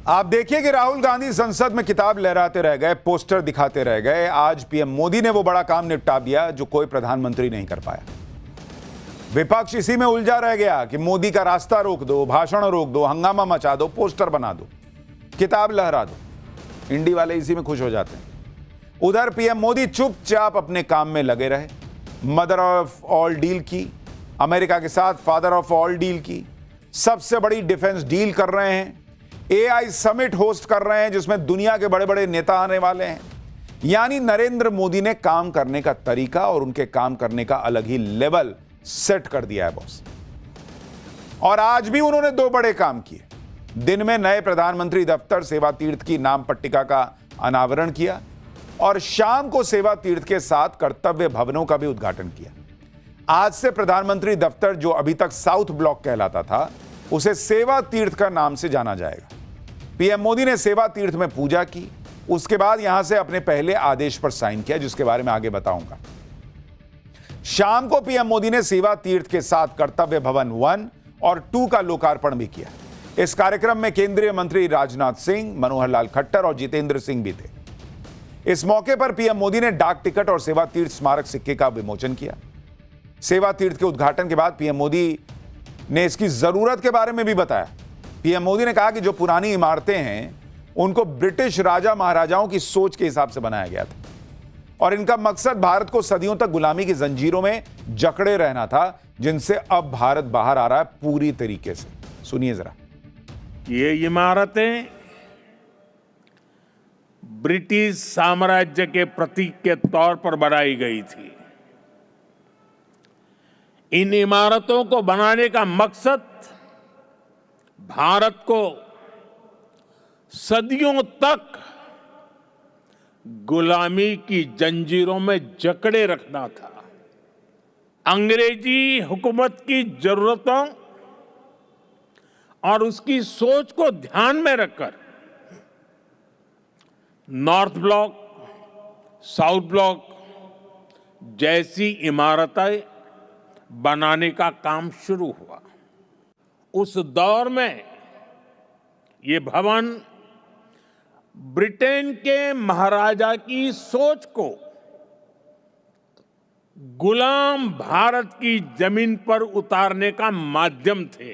आप देखिए कि राहुल गांधी संसद में किताब लहराते रह गए, पोस्टर दिखाते रह गए। आज पीएम मोदी ने वो बड़ा काम निपटा दिया जो कोई प्रधानमंत्री नहीं कर पाया। विपक्ष इसी में उलझा रह गया कि मोदी का रास्ता रोक दो, भाषण रोक दो, हंगामा मचा दो, पोस्टर बना दो, किताब लहरा दो। इंडी वाले इसी में खुश हो जाते हैं। उधर पीएम मोदी चुपचाप अपने काम में लगे रहे। मदर ऑफ ऑल डील की, अमेरिका के साथ फादर ऑफ ऑल डील की, सबसे बड़ी डिफेंस डील कर रहे हैं, एआई समिट होस्ट कर रहे हैं जिसमें दुनिया के बड़े बड़े नेता आने वाले हैं। यानी नरेंद्र मोदी ने काम करने का तरीका और उनके काम करने का अलग ही लेवल सेट कर दिया है बॉस। और आज भी उन्होंने दो बड़े काम किए। दिन में नए प्रधानमंत्री दफ्तर सेवा तीर्थ की नाम पट्टिका का अनावरण किया और शाम को सेवा तीर्थ के साथ कर्तव्य भवनों का भी उद्घाटन किया। आज से प्रधानमंत्री दफ्तर, जो अभी तक साउथ ब्लॉक कहलाता था, उसे सेवा तीर्थ का नाम से जाना जाएगा। पीएम मोदी ने सेवा तीर्थ में पूजा की, उसके बाद यहां से अपने पहले आदेश पर साइन किया, जिसके बारे में आगे बताऊंगा। शाम को पीएम मोदी ने सेवा तीर्थ के साथ कर्तव्य भवन 1 और 2 का लोकार्पण भी किया। इस कार्यक्रम में केंद्रीय मंत्री राजनाथ सिंह, मनोहर लाल खट्टर और जितेंद्र सिंह भी थे। इस मौके पर पीएम मोदी ने डाक टिकट और सेवा तीर्थ स्मारक सिक्के का विमोचन किया। सेवा तीर्थ के उद्घाटन के बाद पीएम मोदी ने इसकी जरूरत के बारे में भी बताया। पीएम मोदी ने कहा कि जो पुरानी इमारतें हैं उनको ब्रिटिश राजा महाराजाओं की सोच के हिसाब से बनाया गया था और इनका मकसद भारत को सदियों तक गुलामी की जंजीरों में जकड़े रहना था, जिनसे अब भारत बाहर आ रहा है पूरी तरीके से। सुनिए जरा। ये इमारतें ब्रिटिश साम्राज्य के प्रतीक के तौर पर बनाई गई थी। इन इमारतों को बनाने का मकसद भारत को सदियों तक गुलामी की जंजीरों में जकड़े रखना था। अंग्रेजी हुकूमत की जरूरतों और उसकी सोच को ध्यान में रखकर नॉर्थ ब्लॉक, साउथ ब्लॉक जैसी इमारतें बनाने का काम शुरू हुआ। उस दौर में ये भवन ब्रिटेन के महाराजा की सोच को गुलाम भारत की जमीन पर उतारने का माध्यम थे।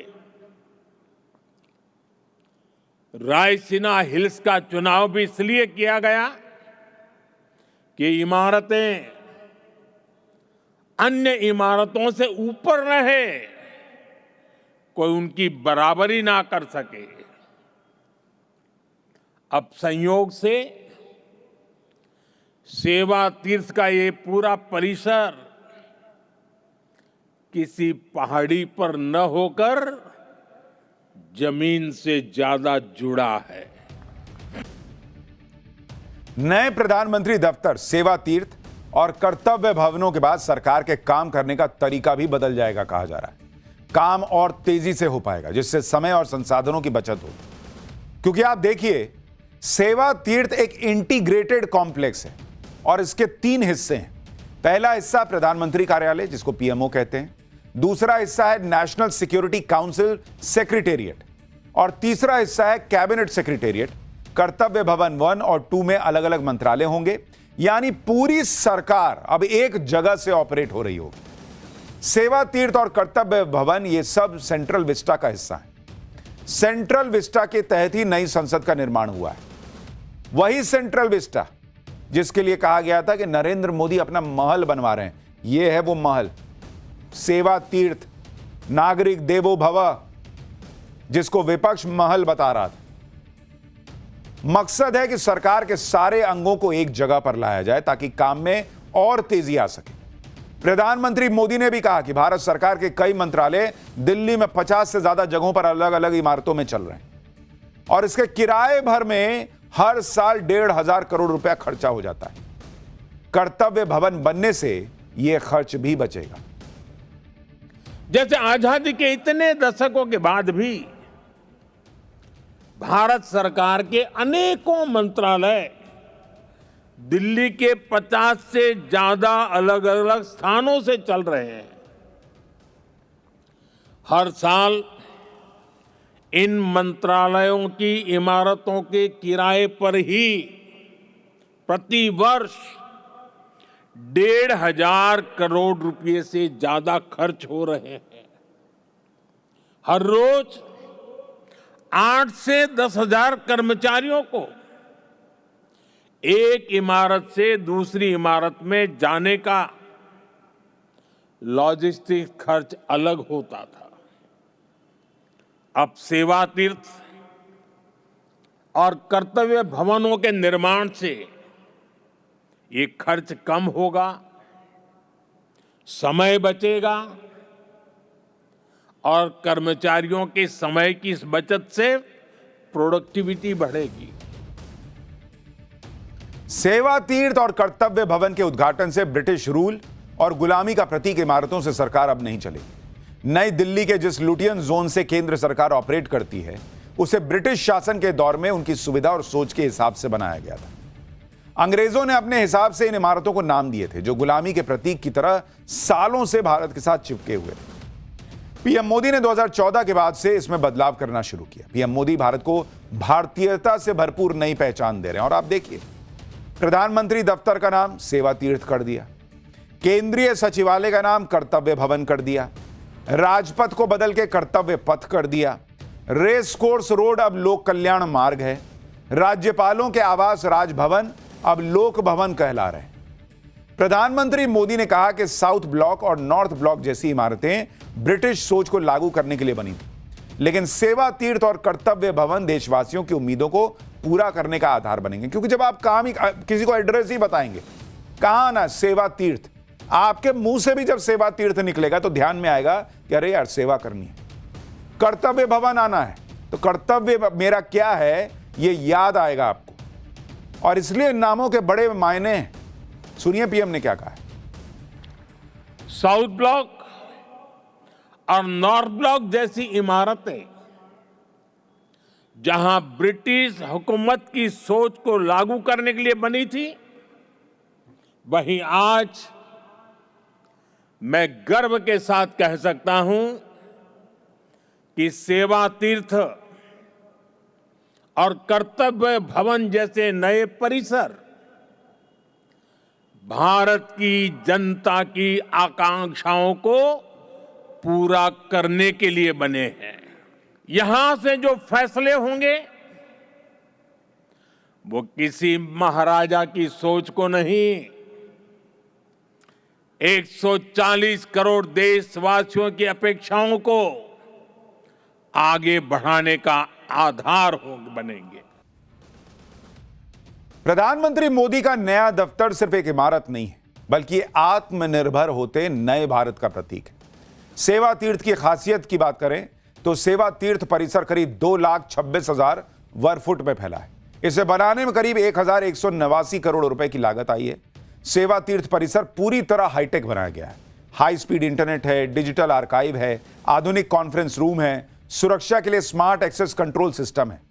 रायसीना हिल्स का चुनाव भी इसलिए किया गया कि इमारतें अन्य इमारतों से ऊपर रहे, कोई उनकी बराबरी ना कर सके। अब संयोग से सेवा तीर्थ का ये पूरा परिसर किसी पहाड़ी पर न होकर जमीन से ज्यादा जुड़ा है। नए प्रधानमंत्री दफ्तर, सेवा तीर्थ और कर्तव्य भवनों के बाद सरकार के काम करने का तरीका भी बदल जाएगा कहा जा रहा है। काम और तेजी से हो पाएगा, जिससे समय और संसाधनों की बचत होगी। क्योंकि आप देखिए, सेवा तीर्थ एक इंटीग्रेटेड कॉम्प्लेक्स है और इसके 3 हिस्से हैं। पहला हिस्सा प्रधानमंत्री कार्यालय, जिसको पीएमओ कहते हैं। दूसरा हिस्सा है नेशनल सिक्योरिटी काउंसिल सेक्रेटेरिएट और तीसरा हिस्सा है कैबिनेट सेक्रेटेरिएट। कर्तव्य भवन 1 और 2 में अलग अलग मंत्रालय होंगे, यानी पूरी सरकार अब एक जगह से ऑपरेट हो रही होगी। सेवा तीर्थ और कर्तव्य भवन, ये सब सेंट्रल विस्टा का हिस्सा है। सेंट्रल विस्टा के तहत ही नई संसद का निर्माण हुआ है। वही सेंट्रल विस्टा जिसके लिए कहा गया था कि नरेंद्र मोदी अपना महल बनवा रहे हैं, यह है वो महल। सेवा तीर्थ, नागरिक देवो भव, जिसको विपक्ष महल बता रहा था। मकसद है कि सरकार के सारे अंगों को एक जगह पर लाया जाए ताकि काम में और तेजी आ सके। प्रधानमंत्री मोदी ने भी कहा कि भारत सरकार के कई मंत्रालय दिल्ली में 50 से ज्यादा जगहों पर अलग अलग इमारतों में चल रहे हैं और इसके किराए भर में हर साल 1,500 करोड़ रुपया खर्चा हो जाता है। कर्तव्य भवन बनने से यह खर्च भी बचेगा। जैसे आजादी के इतने दशकों के बाद भी भारत सरकार के अनेकों मंत्रालय दिल्ली के 50 से ज्यादा अलग अलग स्थानों से चल रहे हैं। हर साल इन मंत्रालयों की इमारतों के किराए पर ही प्रति वर्ष 1,500 करोड़ रुपए से ज्यादा खर्च हो रहे हैं। हर रोज 8 से 10,000 कर्मचारियों को एक इमारत से दूसरी इमारत में जाने का लॉजिस्टिक खर्च अलग होता था। अब सेवा तीर्थ और कर्तव्य भवनों के निर्माण से ये खर्च कम होगा, समय बचेगा और कर्मचारियों के समय की इस बचत से प्रोडक्टिविटी बढ़ेगी। सेवा तीर्थ और कर्तव्य भवन के उद्घाटन से ब्रिटिश रूल और गुलामी का प्रतीक इमारतों से सरकार अब नहीं चलेगी। नई दिल्ली के जिस लुटियन जोन से केंद्र सरकार ऑपरेट करती है, उसे ब्रिटिश शासन के दौर में उनकी सुविधा और सोच के हिसाब से बनाया गया था। अंग्रेजों ने अपने हिसाब से इन इमारतों को नाम दिए थे, जो गुलामी के प्रतीक की तरह सालों से भारत के साथ चिपके हुए थे। पीएम मोदी ने 2014 के बाद से इसमें बदलाव करना शुरू किया। पीएम मोदी भारत को भारतीयता से भरपूर नई पहचान दे रहे हैं। और आप देखिए, प्रधानमंत्री दफ्तर का नाम सेवा तीर्थ कर दिया, केंद्रीय सचिवालय का नाम कर्तव्य भवन कर दिया, राजपथ को बदल के कर्तव्य पथ कर दिया, रेस कोर्स रोड अब लोक कल्याण मार्ग है, राज्यपालों के आवास राजभवन अब लोक भवन कहला रहे हैं। प्रधानमंत्री मोदी ने कहा कि साउथ ब्लॉक और नॉर्थ ब्लॉक जैसी इमारतें ब्रिटिश सोच को लागू करने के लिए बनी थी, लेकिन सेवा तीर्थ और कर्तव्य भवन देशवासियों की उम्मीदों को पूरा करने का आधार बनेंगे। क्योंकि जब आप काम ही किसी को एड्रेस ही बताएंगे, कहां ना सेवा तीर्थ, आपके मुंह से भी जब सेवा तीर्थ निकलेगा तो ध्यान में आएगा कि अरे यार सेवा करनी है। कर्तव्य भवन आना है तो कर्तव्य मेरा क्या है ये याद आएगा आपको, और इसलिए इन नामों के बड़े मायने हैं। सुनिए पीएम ने क्या कहा है। साउथ ब्लॉक और नॉर्थ ब्लॉक जैसी इमारतें जहां ब्रिटिश हुकूमत की सोच को लागू करने के लिए बनी थी, वहीं आज मैं गर्व के साथ कह सकता हूं कि सेवा तीर्थ और कर्तव्य भवन जैसे नए परिसर भारत की जनता की आकांक्षाओं को पूरा करने के लिए बने हैं। यहां से जो फैसले होंगे वो किसी महाराजा की सोच को नहीं, 140 करोड़ देशवासियों की अपेक्षाओं को आगे बढ़ाने का आधार बनेंगे। प्रधानमंत्री मोदी का नया दफ्तर सिर्फ एक इमारत नहीं है, बल्कि आत्मनिर्भर होते नए भारत का प्रतीक है। सेवा तीर्थ की खासियत की बात करें तो सेवा तीर्थ परिसर करीब 2,26,000 वर्ग फुट में फैला है। इसे बनाने में करीब 1,189 करोड़ रुपए की लागत आई है। सेवा तीर्थ परिसर पूरी तरह हाईटेक बनाया गया है। हाई स्पीड इंटरनेट है, डिजिटल आर्काइव है, आधुनिक कॉन्फ्रेंस रूम है, सुरक्षा के लिए स्मार्ट एक्सेस कंट्रोल सिस्टम है,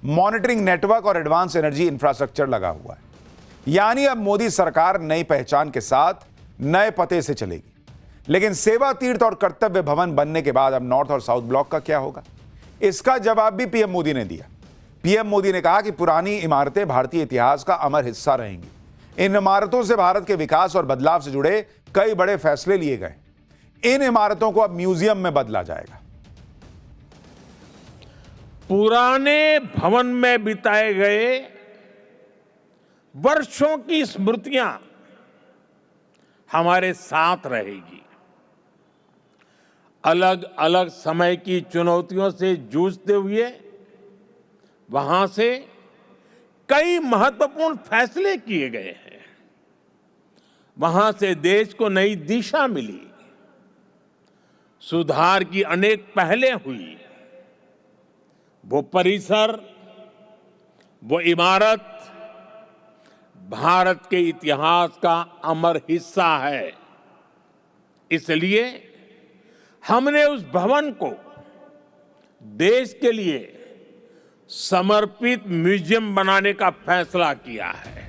मॉनिटरिंग नेटवर्क और एडवांस एनर्जी इंफ्रास्ट्रक्चर लगा हुआ है। यानी अब मोदी सरकार नई पहचान के साथ नए पते से चलेगी। लेकिन सेवा तीर्थ और कर्तव्य भवन बनने के बाद अब नॉर्थ और साउथ ब्लॉक का क्या होगा? इसका जवाब भी पीएम मोदी ने दिया। पीएम मोदी ने कहा कि पुरानी इमारतें भारतीय इतिहास का अमर हिस्सा रहेंगी। इन इमारतों से भारत के विकास और बदलाव से जुड़े कई बड़े फैसले लिए गए। इन इमारतों को अब म्यूजियम में बदला जाएगा। पुराने भवन में बिताए गए वर्षों की स्मृतियां हमारे साथ रहेगी। अलग अलग समय की चुनौतियों से जूझते हुए वहां से कई महत्वपूर्ण फैसले किए गए हैं। वहां से देश को नई दिशा मिली, सुधार की अनेक पहलें हुई। वो परिसर, वो इमारत भारत के इतिहास का अमर हिस्सा है। इसलिए हमने उस भवन को देश के लिए समर्पित म्यूजियम बनाने का फैसला किया है।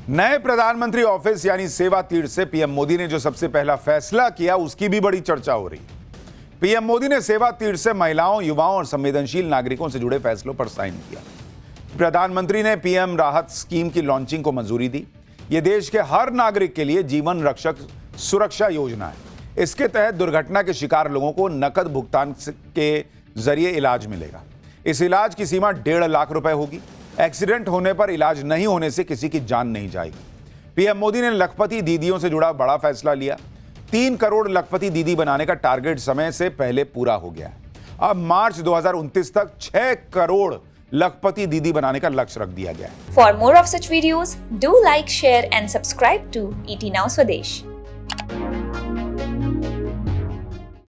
नए प्रधानमंत्री ऑफिस यानी सेवा तीर्थ से पीएम मोदी ने जो सबसे पहला फैसला किया, उसकी भी बड़ी चर्चा हो रही है। पीएम मोदी ने सेवा तीर्थ से महिलाओं, युवाओं और संवेदनशील नागरिकों से जुड़े फैसलों पर साइन किया। प्रधानमंत्री ने पीएम राहत स्कीम की लॉन्चिंग को मंजूरी दी। यह देश के हर नागरिक के लिए जीवन रक्षक सुरक्षा योजना है। इसके तहत दुर्घटना के शिकार लोगों को नकद भुगतान के जरिए इलाज मिलेगा। इस इलाज की सीमा 1.5 लाख रुपए होगी। एक्सीडेंट होने पर इलाज नहीं होने से किसी की जान नहीं जाएगी। पीएम मोदी ने लखपति दीदियों से जुड़ा बड़ा फैसला लिया। 3 करोड़ लखपति दीदी बनाने का टारगेट समय से पहले पूरा हो गया है। अब मार्च 2029 तक 6 करोड़ लखपति दीदी बनाने का लक्ष्य रख दिया गया है। For more of such videos, do like, share and subscribe to ET Now Swadesh.